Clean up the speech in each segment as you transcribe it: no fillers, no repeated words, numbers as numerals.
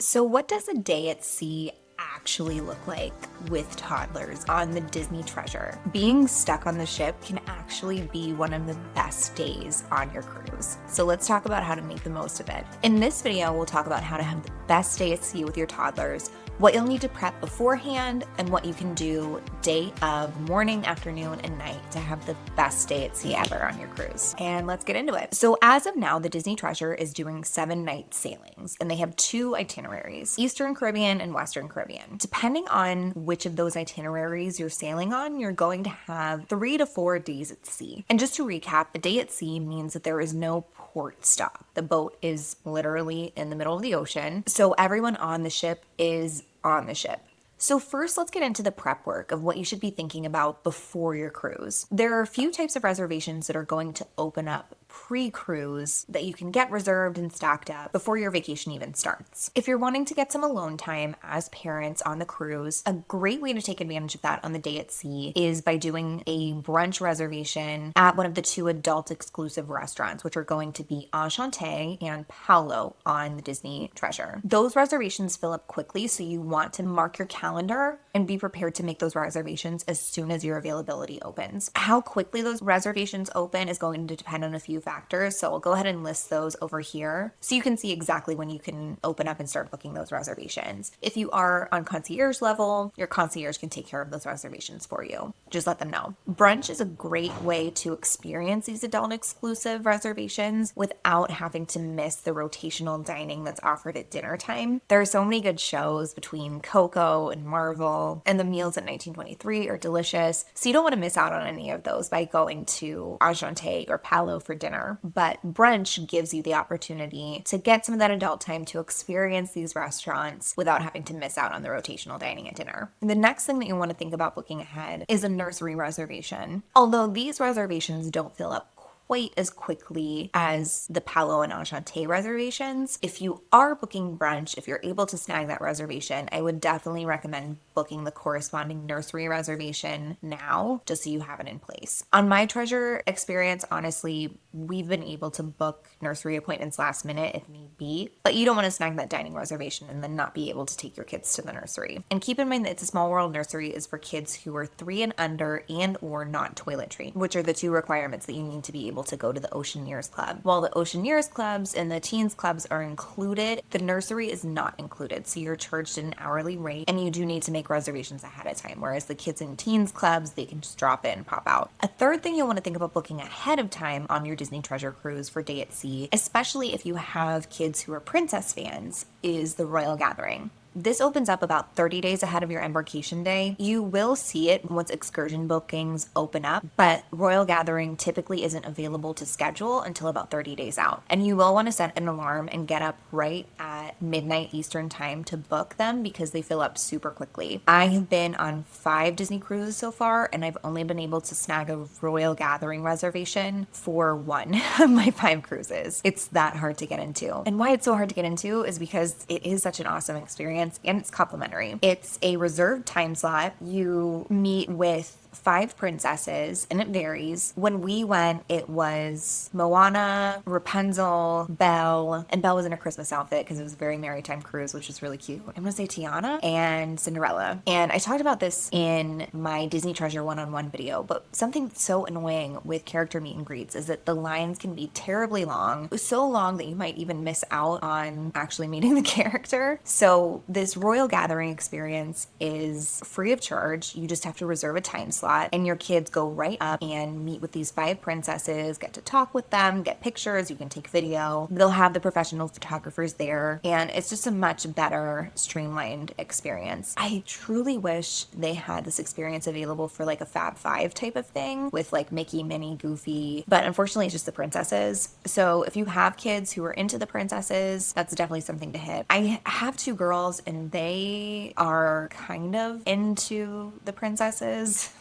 So what does a day at sea actually look like with toddlers on the Disney Treasure? Being stuck on the ship can actually be one of the best days on your cruise. So let's talk about how to make the most of it. In this video, we'll talk about how to have the best day at sea with your toddlers, what you'll need to prep beforehand, and what you can do day of, morning, afternoon, and night to have the best day at sea ever on your cruise. And let's get into it. So as of now, the Disney Treasure is doing 7-night sailings, and they have 2 itineraries, Eastern Caribbean and Western Caribbean. Depending on which of those itineraries you're sailing on, you're going to have 3 to 4 days at sea. And just to recap, a day at sea means that there is no port stop. The boat is literally in the middle of the ocean, so everyone on the ship is on the ship. So first, let's get into the prep work of what you should be thinking about before your cruise. There are a few types of reservations that are going to open up pre-cruise that you can get reserved and stacked up before your vacation even starts. If you're wanting to get some alone time as parents on the cruise, a great way to take advantage of that on the day at sea is by doing a brunch reservation at one of the 2 adult exclusive restaurants, which are going to be Enchanté and Palo on the Disney Treasure. Those reservations fill up quickly, so you want to mark your calendar and be prepared to make those reservations as soon as your availability opens. How quickly those reservations open is going to depend on a few factors, so I'll go ahead and list those over here so you can see exactly when you can open up and start booking those reservations. If you are on concierge level, your concierge can take care of those reservations for you. Just let them know. Brunch is a great way to experience these adult exclusive reservations without having to miss the rotational dining that's offered at dinner time. There are so many good shows between Coco and Marvel, and the meals at 1923 are delicious, so you don't want to miss out on any of those by going to Enchanté or Palo for dinner. But brunch gives you the opportunity to get some of that adult time to experience these restaurants without having to miss out on the rotational dining at dinner. The next thing that you want to think about booking ahead is a nursery reservation. Although these reservations don't fill up quite as quickly as the Palo and Enchanté reservations. If you are booking brunch, if you're able to snag that reservation, I would definitely recommend booking the corresponding nursery reservation now, just so you have it in place. On my Treasure experience, honestly, we've been able to book nursery appointments last minute if need be, but you don't want to snag that dining reservation and then not be able to take your kids to the nursery. And keep in mind that It's a Small World nursery is for kids who are 3 and under and or not toilet trained, which are the 2 requirements that you need to be able to go to the Oceaneer Club. While the Oceaneer Clubs and the Teens Clubs are included, the nursery is not included, so you're charged an hourly rate and you do need to make reservations ahead of time, whereas the Kids and Teens Clubs, they can just drop in and pop out. A third thing you'll want to think about booking ahead of time on your Disney Treasure cruise for day at sea, especially if you have kids who are princess fans, is the Royal Gathering. This opens up about 30 days ahead of your embarkation day. You will see it once excursion bookings open up, but Royal Gathering typically isn't available to schedule until about 30 days out. And you will want to set an alarm and get up right at midnight Eastern time to book them because they fill up super quickly. I have been on 5 Disney cruises so far, and I've only been able to snag a Royal Gathering reservation for 1 of my 5 cruises. It's that hard to get into. And why it's so hard to get into is because it is such an awesome experience and it's complimentary. It's a reserved time slot. You meet with 5 princesses, and it varies. When we went, it was Moana, Rapunzel, Belle, and Belle was in a Christmas outfit because it was a very maritime cruise, which was really cute. I'm gonna say Tiana and Cinderella. And I talked about this in my Disney Treasure one-on-one video, but something that's so annoying with character meet and greets is that the lines can be terribly long, so long that you might even miss out on actually meeting the character. So this Royal Gathering experience is free of charge. You just have to reserve a time slot, and your kids go right up and meet with these 5 princesses, get to talk with them, get pictures, you can take video. They'll have the professional photographers there, and it's just a much better streamlined experience. I truly wish they had this experience available for like a Fab 5 type of thing with like Mickey, Minnie, Goofy, but unfortunately it's just the princesses. So if you have kids who are into the princesses, that's definitely something to hit. I have 2 girls and they are kind of into the princesses.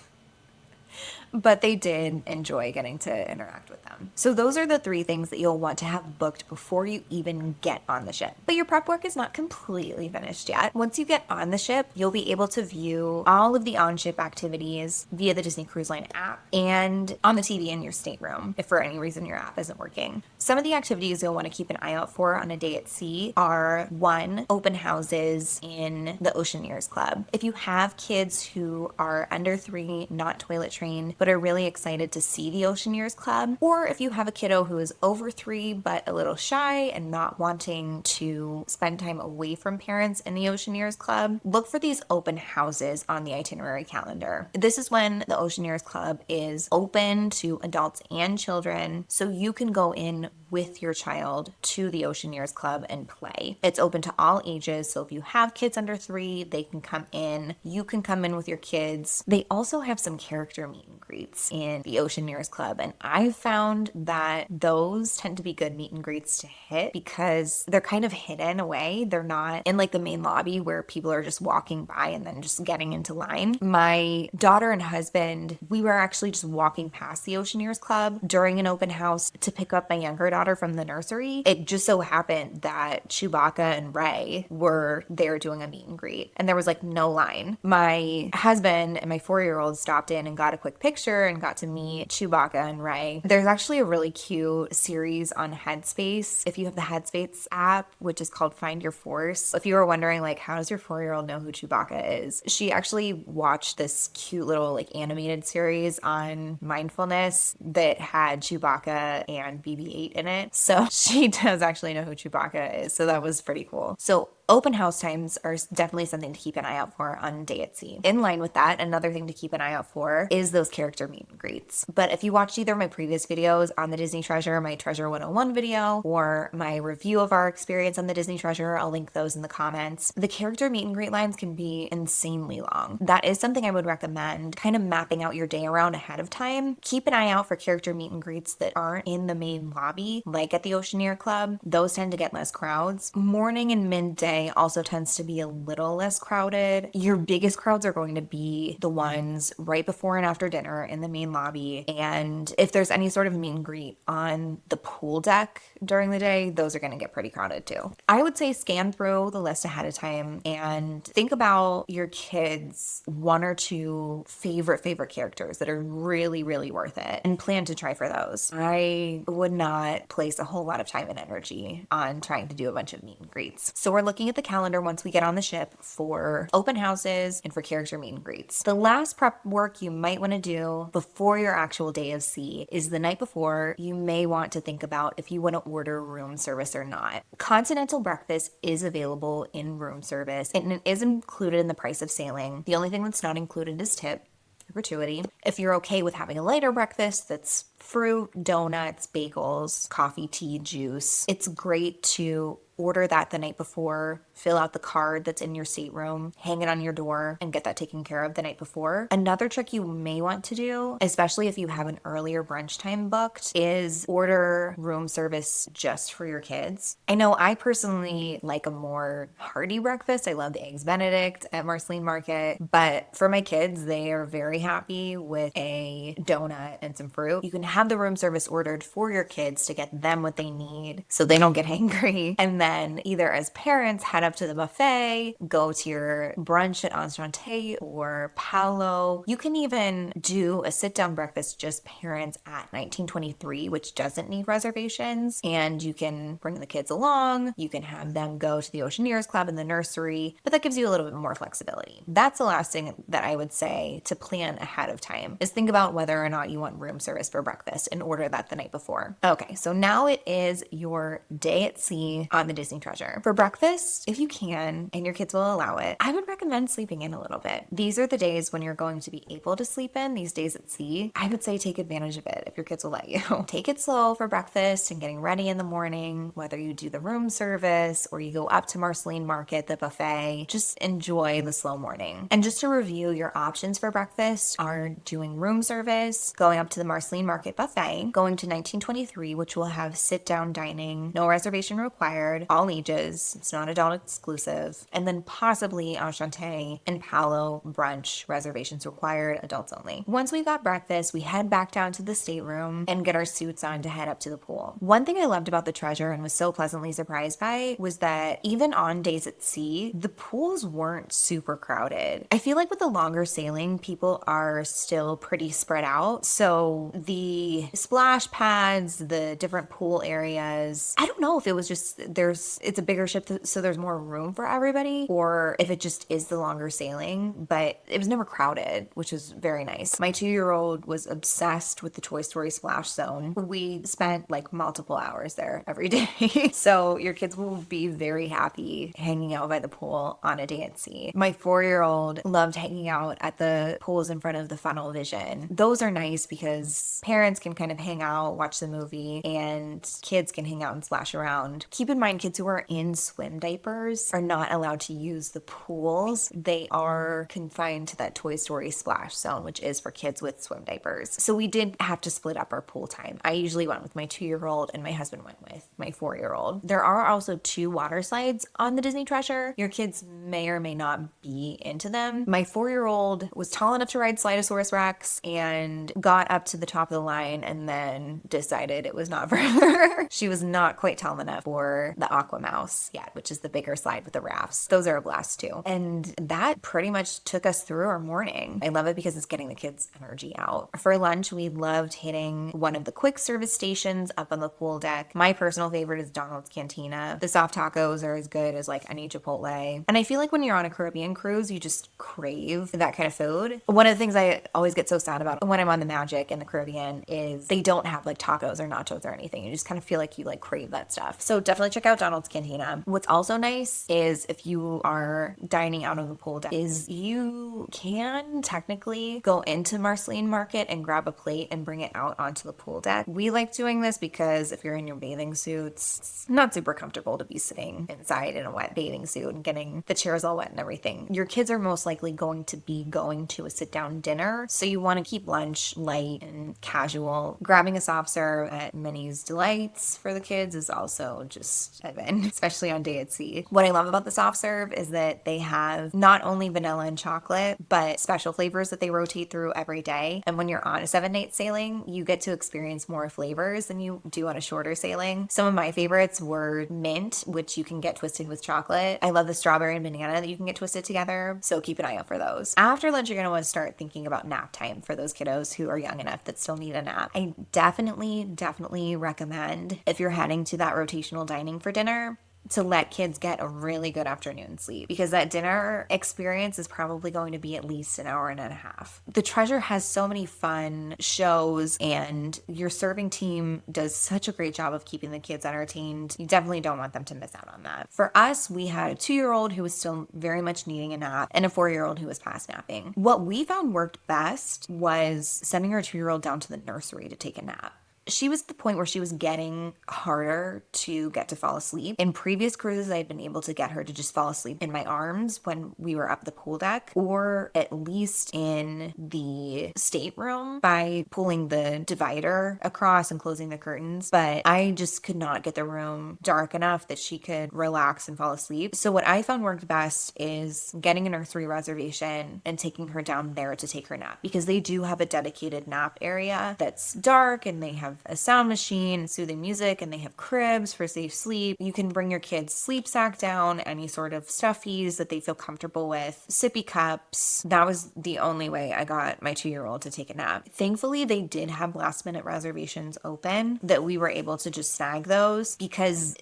but they did enjoy getting to interact with them. So those are the 3 things that you'll want to have booked before you even get on the ship. But your prep work is not completely finished yet. Once you get on the ship, you'll be able to view all of the on-ship activities via the Disney Cruise Line app and on the TV in your stateroom if for any reason your app isn't working. Some of the activities you'll want to keep an eye out for on a day at sea are 1, open houses in the Oceaneers Club. If you have kids who are under 3, not toilet trained, but are really excited to see the Oceaneers Club, or if you have a kiddo who is over 3 but a little shy and not wanting to spend time away from parents in the Oceaneers Club, look for these open houses on the itinerary calendar. This is when the Oceaneers Club is open to adults and children, so you can go in with your child to the Oceaneers Club and play. It's open to all ages, so if you have kids under 3, they can come in. You can come in with your kids. They also have some character meet and greets in the Oceaneers Club, and I've found that those tend to be good meet and greets to hit because they're kind of hidden away. They're not in like the main lobby where people are just walking by and then just getting into line. My daughter and husband, we were actually just walking past the Oceaneers Club during an open house to pick up my younger daughter from the nursery. It just so happened that Chewbacca and Rey were there doing a meet and greet, and there was like no line. My husband and my 4-year-old stopped in and got a quick picture and got to meet Chewbacca and Rey. There's actually a really cute series on Headspace. If you have the Headspace app, which is called Find Your Force, if you were wondering like how does your 4-year-old know who Chewbacca is, she actually watched this cute little like animated series on mindfulness that had Chewbacca and BB-8 in it. So she does actually know who Chewbacca is. So that was pretty cool. So open house times are definitely something to keep an eye out for on day at sea. In line with that, another thing to keep an eye out for is those character meet and greets. But if you watched either of my previous videos on the Disney Treasure, my Treasure 101 video, or my review of our experience on the Disney Treasure, I'll link those in the comments. The character meet and greet lines can be insanely long. That is something I would recommend kind of mapping out your day around ahead of time. Keep an eye out for character meet and greets that aren't in the main lobby, like at the Oceaneer Club. Those tend to get less crowds. Morning and midday also tends to be a little less crowded. Your biggest crowds are going to be the ones right before and after dinner in the main lobby. And if there's any sort of meet and greet on the pool deck during the day, those are going to get pretty crowded too. I would say scan through the list ahead of time and think about your kids' 1 or 2 favorite characters that are really, really worth it and plan to try for those. I would not place a whole lot of time and energy on trying to do a bunch of meet and greets. So we're looking at the calendar once we get on the ship for open houses and for character meet and greets. The last prep work you might want to do before your actual day of sea is the night before. You may want to think about if you want to order room service or not. Continental breakfast is available in room service and it is included in the price of sailing. The only thing that's not included is tip. Gratuity. If you're okay with having a lighter breakfast that's fruit, donuts, bagels, coffee, tea, juice, it's great to order that the night before, fill out the card that's in your stateroom, hang it on your door, and get that taken care of the night before. Another trick you may want to do, especially if you have an earlier brunch time booked, is order room service just for your kids. I know I personally like a more hearty breakfast. I love the Eggs Benedict at Marceline Market, but for my kids, they are very happy with a donut and some fruit. You can have the room service ordered for your kids to get them what they need so they don't get hangry. And then either as parents, head up to the buffet, go to your brunch at Enchanté or Palo. You can even do a sit-down breakfast just parents at 1923, which doesn't need reservations. And you can bring the kids along. You can have them go to the Oceaneers Club and the nursery, but that gives you a little bit more flexibility. That's the last thing that I would say to plan ahead of time is think about whether or not you want room service for breakfast and order that the night before. Okay, so now it is your day at sea on the Disney Treasure. For breakfast, if you can, and your kids will allow it, I would recommend sleeping in a little bit. These are the days when you're going to be able to sleep in, these days at sea. I would say take advantage of it if your kids will let you. Take it slow for breakfast and getting ready in the morning, whether you do the room service or you go up to Marceline Market, the buffet, just enjoy the slow morning. And just to review, your options for breakfast are doing room service, going up to the Marceline Market bucket buffet, going to 1923, which will have sit-down dining, no reservation required, all ages, it's not adult exclusive, and then possibly Enchanté and Palo brunch, reservations required, adults only. Once we got breakfast, we head back down to the stateroom and get our suits on to head up to the pool. One thing I loved about the Treasure and was so pleasantly surprised by was that even on days at sea, the pools weren't super crowded. I feel like with the longer sailing, people are still pretty spread out. So the splash pads, the different pool areas, I don't know if it was just it's a bigger ship, so there's more room for everybody, or if it just is the longer sailing, but it was never crowded, which was very nice. My 2-year-old was obsessed with the Toy Story splash zone. We spent like multiple hours there every day. So your kids will be very happy hanging out by the pool on a day at sea. My 4-year-old loved hanging out at the pools in front of the funnel vision. Those are nice because parents can kind of hang out, watch the movie, and kids can hang out and splash around. Keep in mind, kids who are in swim diapers are not allowed to use the pools. They are confined to that Toy Story splash zone, which is for kids with swim diapers. So we did have to split up our pool time. I usually went with my 2-year-old and my husband went with my 4-year-old. There are also 2 water slides on the Disney Treasure. Your kids may or may not be into them. My 4-year-old was tall enough to ride Slidosaurus Rex and got up to the top of the line and then decided it was not for her. She was not quite tall enough for the Aqua Mouse yet, which is the bigger slide with the rafts. Those are a blast too. And that pretty much took us through our morning. I love it because it's getting the kids' energy out. For lunch, we loved hitting one of the quick service stations up on the pool deck. My personal favorite is Donald's Cantina. The soft tacos are as good as like any Chipotle. And I feel like when you're on a Caribbean cruise, you just crave that kind of food. One of the things I always get so sad about when I'm on the Magic in the Caribbean is they don't have like tacos or nachos or anything. You just kind of feel like you like crave that stuff. So definitely check out Donald's Cantina. What's also nice is if you are dining out on the pool deck is you can technically go into Marceline Market and grab a plate and bring it out onto the pool deck. We like doing this because if you're in your bathing suits, it's not super comfortable to be sitting inside in a wet bathing suit and getting the chairs all wet and everything. Your kids are most likely going to be going to a sit-down dinner, so you want to keep lunch light and casual. Grabbing a soft serve at Minnie's Delights for the kids is also just heaven, especially on day at sea. What I love about the soft serve is that they have not only vanilla and chocolate, but special flavors that they rotate through every day. And when you're on a 7-night sailing, you get to experience more flavors than you do on a shorter sailing. Some of my favorites were mint, which you can get twisted with chocolate. I love the strawberry and banana that you can get twisted together, so keep an eye out for those. After lunch, you're going to want to start thinking about nap time for those kiddos who are young enough that still need a nap. I definitely recommend, if you're heading to that rotational dining for dinner, to let kids get a really good afternoon sleep, because that dinner experience is probably going to be at least an hour and a half. The Treasure has so many fun shows and your serving team does such a great job of keeping the kids entertained. You definitely don't want them to miss out on that. For us, we had a 2-year-old who was still very much needing a nap and a 4-year-old who was past napping. What we found worked best was sending our 2-year-old down to the nursery to take a nap. She was at the point where she was getting harder to get to fall asleep. In previous cruises, I had been able to get her to just fall asleep in my arms when we were up the pool deck, or at least in the stateroom by pulling the divider across and closing the curtains. But I just could not get the room dark enough that she could relax and fall asleep. So what I found worked best is getting a nursery reservation and taking her down there to take her nap, because they do have a dedicated nap area that's dark and they have a sound machine, soothing music, and they have cribs for safe sleep. You can bring your kids sleep sack down, any sort of stuffies that they feel comfortable with, sippy cups. That was the only way I got my 2-year-old to take a nap. Thankfully, they did have last minute reservations open that we were able to just snag those, because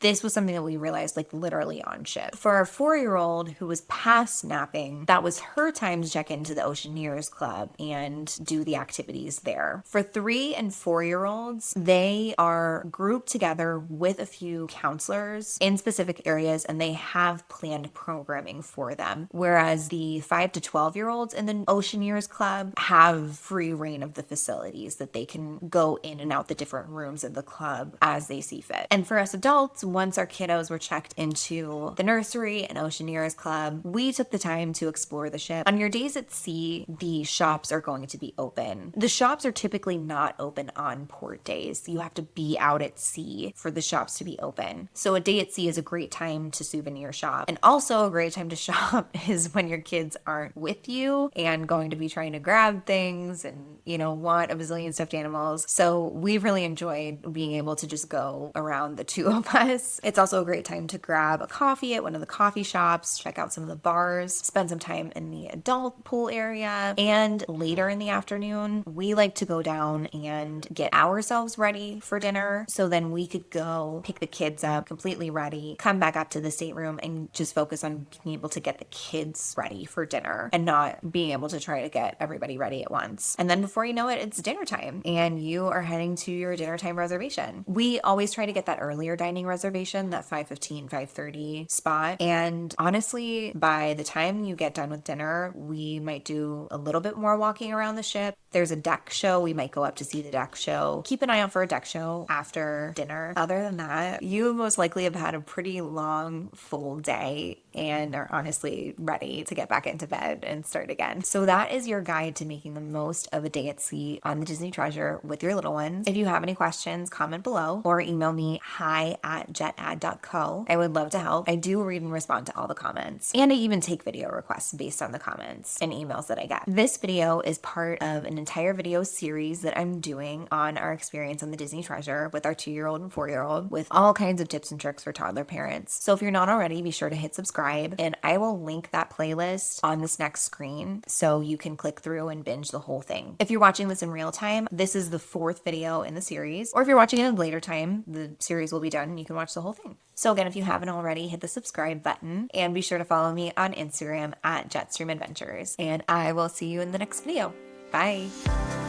this was something that we realized like literally on ship. For our 4-year-old who was past napping, that was her time to check into the Oceaneer Club and do the activities there. For 3 and 4-year-olds, 2-year-olds, they are grouped together with a few counselors in specific areas, and they have planned programming for them. Whereas the 5 to 12-year-olds in the Oceaneers Club have free reign of the facilities, that they can go in and out the different rooms of the club as they see fit. And for us adults, once our kiddos were checked into the nursery and Oceaneers Club, we took the time to explore the ship. On your days at sea, the shops are going to be open. The shops are typically not open on port days. You have to be out at sea for the shops to be open. So a day at sea is a great time to souvenir shop. And also a great time to shop is when your kids aren't with you and going to be trying to grab things and, want a bazillion stuffed animals. So we've really enjoyed being able to just go around the two of us. It's also a great time to grab a coffee at one of the coffee shops, check out some of the bars, spend some time in the adult pool area. And later in the afternoon, we like to go down and get ourselves ready for dinner. So then we could go pick the kids up completely ready, come back up to the stateroom and just focus on being able to get the kids ready for dinner and not being able to try to get everybody ready at once. And then before you know it, it's dinner time and you are heading to your dinner time reservation. We always try to get that earlier dining reservation, that 5:15, 5:30 spot. And honestly, by the time you get done with dinner, we might do a little bit more walking around the ship. There's a deck show. We might go up to see the deck show. Keep an eye out for a deck show after dinner. Other than that, you most likely have had a pretty long, full day and are honestly ready to get back into bed and start again. So that is your guide to making the most of a day at sea on the Disney Treasure with your little ones. If you have any questions, comment below or email me hi@jetad.co. I would love to help. I do read and respond to all the comments, and I even take video requests based on the comments and emails that I get. This video is part of an entire video series that I'm doing on our experience on the Disney Treasure with our 2-year-old and 4-year-old, with all kinds of tips and tricks for toddler parents. So if you're not already, be sure to hit subscribe, and I will link that playlist on this next screen so you can click through and binge the whole thing. If you're watching this in real time, this is the 4th video in the series, or if you're watching it at a later time, the series will be done and you can watch the whole thing. So again, if you haven't already, hit the subscribe button and be sure to follow me on Instagram at Jetstream Adventures, and I will see you in the next video. Bye.